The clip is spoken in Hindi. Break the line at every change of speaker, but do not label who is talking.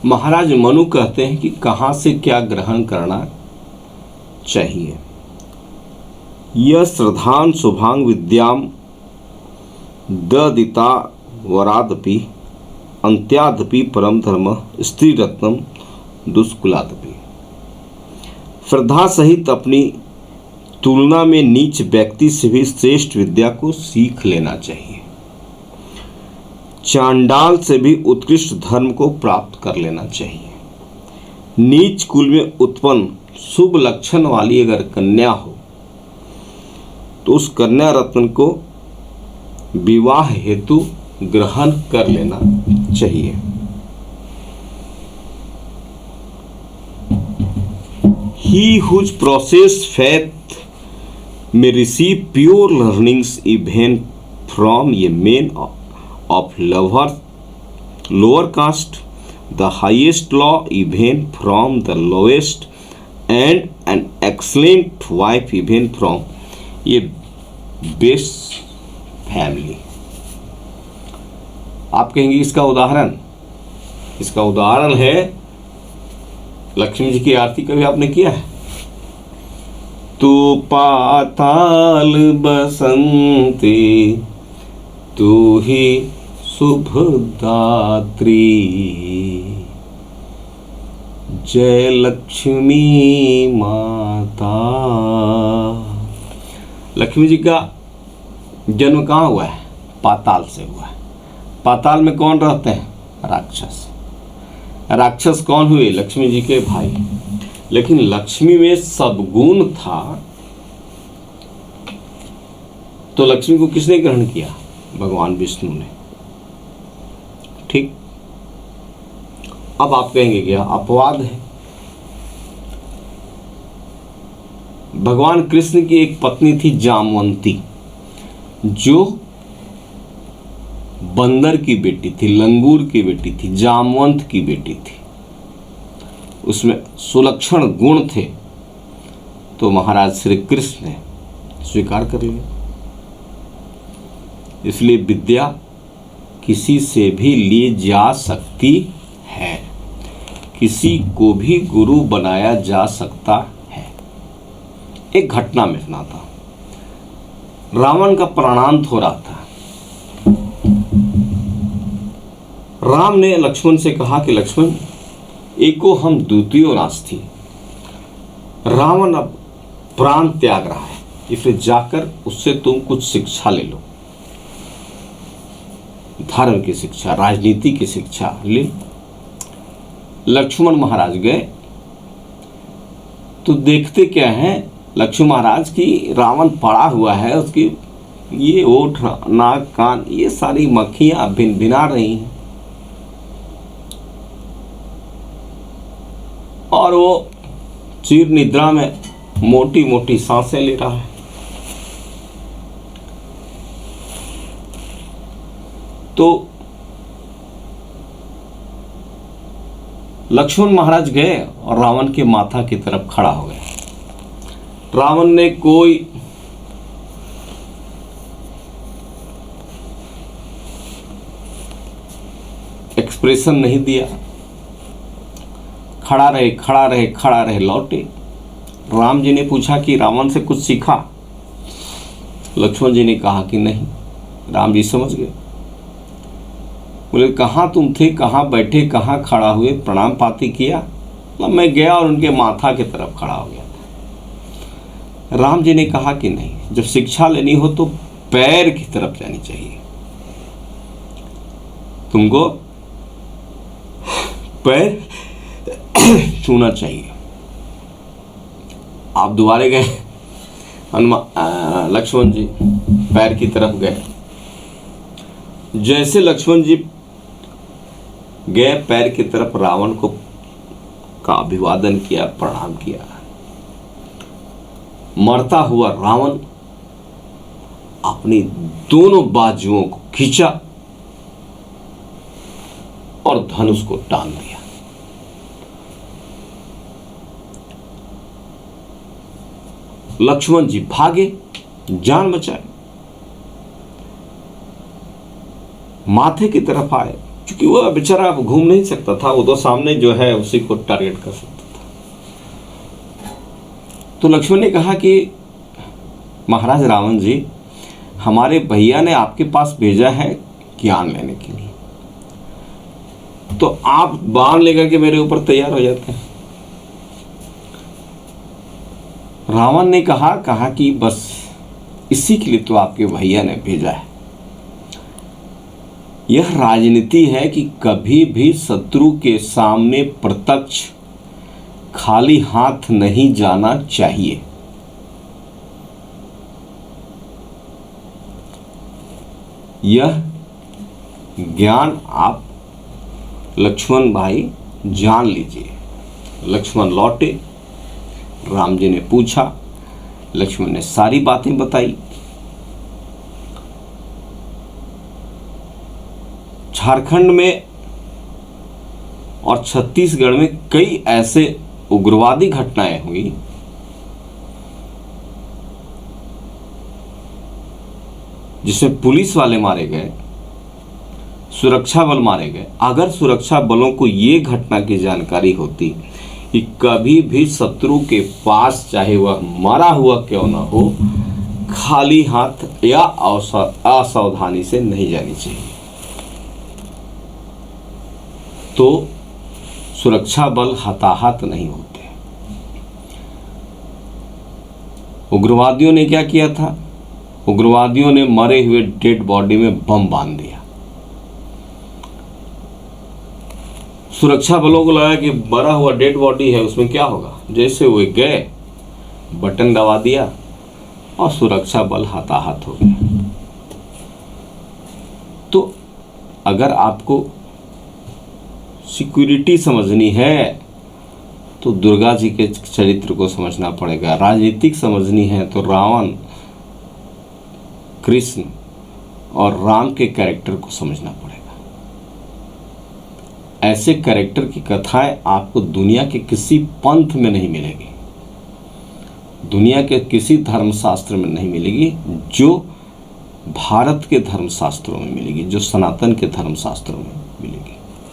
महाराज मनु कहते हैं कि कहाँ से क्या ग्रहण करना चाहिए। यह श्रद्धान शुभांग विद्याम ददिता वरादपि अंत्यादपि परम धर्म स्त्री रत्नम दुष्कुलादपि। श्रद्धा सहित अपनी तुलना में नीच व्यक्ति से भी श्रेष्ठ विद्या को सीख लेना चाहिए। चांडाल से भी उत्कृष्ट धर्म को प्राप्त कर लेना चाहिए। नीच कुल में उत्पन्न शुभ लक्षण वाली अगर कन्या हो तो उस कन्या रत्न को विवाह हेतु ग्रहण कर लेना चाहिए। He whose processed faith may receive pure learnings even from a man of lower caste, the highest law even from the lowest, and an excellent wife even from a best family। आप कहेंगे इसका उदाहरण, इसका उदाहरण है लक्ष्मी जी की आरती कभी आपने किया है? तू पाताल बसंती तू ही शुभ दात्री, जय लक्ष्मी माता। लक्ष्मी जी का जन्म कहाँ हुआ है? पाताल से हुआ है। पाताल में कौन रहते हैं? राक्षस। राक्षस कौन हुए? लक्ष्मी जी के भाई। लेकिन लक्ष्मी में सब गुण था तो लक्ष्मी को किसने ग्रहण किया? भगवान विष्णु ने। ठीक। अब आप कहेंगे क्या अपवाद है? भगवान कृष्ण की एक पत्नी थी जामवंती, जो बंदर की बेटी थी, लंगूर की बेटी थी, जामवंत की बेटी थी। उसमें सुलक्षण गुण थे तो महाराज श्री कृष्ण ने स्वीकार कर लिया। इसलिए विद्या किसी से भी ली जा सकती है, किसी को भी गुरु बनाया जा सकता है। एक घटना में सुनाता हूं। रावण का प्राणांत हो रहा था। राम ने लक्ष्मण से कहा कि लक्ष्मण, एको हम द्वितीयो नास्ति। रावण अब प्राण त्याग रहा है, इसलिए जाकर उससे तुम कुछ शिक्षा ले लो, धर्म की शिक्षा, राजनीति की शिक्षा ले। लक्ष्मण महाराज गए तो देखते क्या है, लक्ष्मण महाराज की रावण पड़ा हुआ है, उसकी ये ओठ नाक कान ये सारी मक्खियां भिन भिना रही हैं और वो चीर निद्रा में मोटी मोटी सांसें ले रहा है। तो लक्ष्मण महाराज गए और रावण के माथा की तरफ खड़ा हो गए। रावण ने कोई एक्सप्रेशन नहीं दिया, खड़ा रहे लौटे। राम जी ने पूछा कि रावण से कुछ सीखा? लक्ष्मण जी ने कहा कि नहीं। राम जी समझ गए, बोले कहाँ तुम थे, कहाँ बैठे, कहाँ खड़ा हुए, प्रणाम पाती किया? मैं गया और उनके माथा की तरफ खड़ा हो गया था। राम जी ने कहा कि नहीं, जब शिक्षा लेनी हो तो पैर की तरफ जानी चाहिए, तुमको पैर छूना चाहिए। आप दोबारा गए, लक्ष्मण जी पैर की तरफ गए। जैसे लक्ष्मण जी गए पैर की तरफ, रावण को का अभिवादन किया, प्रणाम किया। मरता हुआ रावण अपनी दोनों बाजुओं को खींचा और धनुष को टांग दिया। लक्ष्मण जी भागे, जान बचाए, माथे की तरफ आए, क्योंकि वह बेचारा अब घूम नहीं सकता था, वो तो सामने जो है उसी को टारगेट कर सकता था। तो लक्ष्मण ने कहा कि महाराज रावण जी, हमारे भैया ने आपके पास भेजा है ज्ञान लेने के लिए, तो आप बाण लेकर के मेरे ऊपर तैयार हो जाते हैं। रावण ने कहा कि बस इसी के लिए तो आपके भैया ने भेजा है। यह राजनीति है कि कभी भी शत्रु के सामने प्रत्यक्ष खाली हाथ नहीं जाना चाहिए। यह ज्ञान आप लक्ष्मण भाई जान लीजिए। लक्ष्मण लौटे, राम जी ने पूछा, लक्ष्मण ने सारी बातें बताई। झारखंड में और छत्तीसगढ़ में कई ऐसे उग्रवादी घटनाएं हुई जिसमें पुलिस वाले मारे गए, सुरक्षा बल मारे गए। अगर सुरक्षा बलों को ये घटना की जानकारी होती कि कभी भी शत्रु के पास, चाहे वह मरा हुआ क्यों ना हो, खाली हाथ या असावधानी से नहीं जानी चाहिए, तो सुरक्षा बल हताहत नहीं होते। उग्रवादियों ने क्या किया था? उग्रवादियों ने मरे हुए डेड बॉडी में बम बांध दिया। सुरक्षा बलों को लगा कि मरा हुआ डेड बॉडी है, उसमें क्या होगा, जैसे वे गए बटन दबा दिया और सुरक्षा बल हताहत हो गया। तो अगर आपको सिक्योरिटी समझनी है तो दुर्गा जी के चरित्र को समझना पड़ेगा। राजनीतिक समझनी है तो रावण, कृष्ण और राम के कैरेक्टर को समझना पड़ेगा। ऐसे कैरेक्टर की कथाएं आपको दुनिया के किसी पंथ में नहीं मिलेगी, दुनिया के किसी धर्मशास्त्र में नहीं मिलेगी, जो भारत के धर्मशास्त्रों में मिलेगी, जो सनातन के धर्मशास्त्रों में मिलेगी।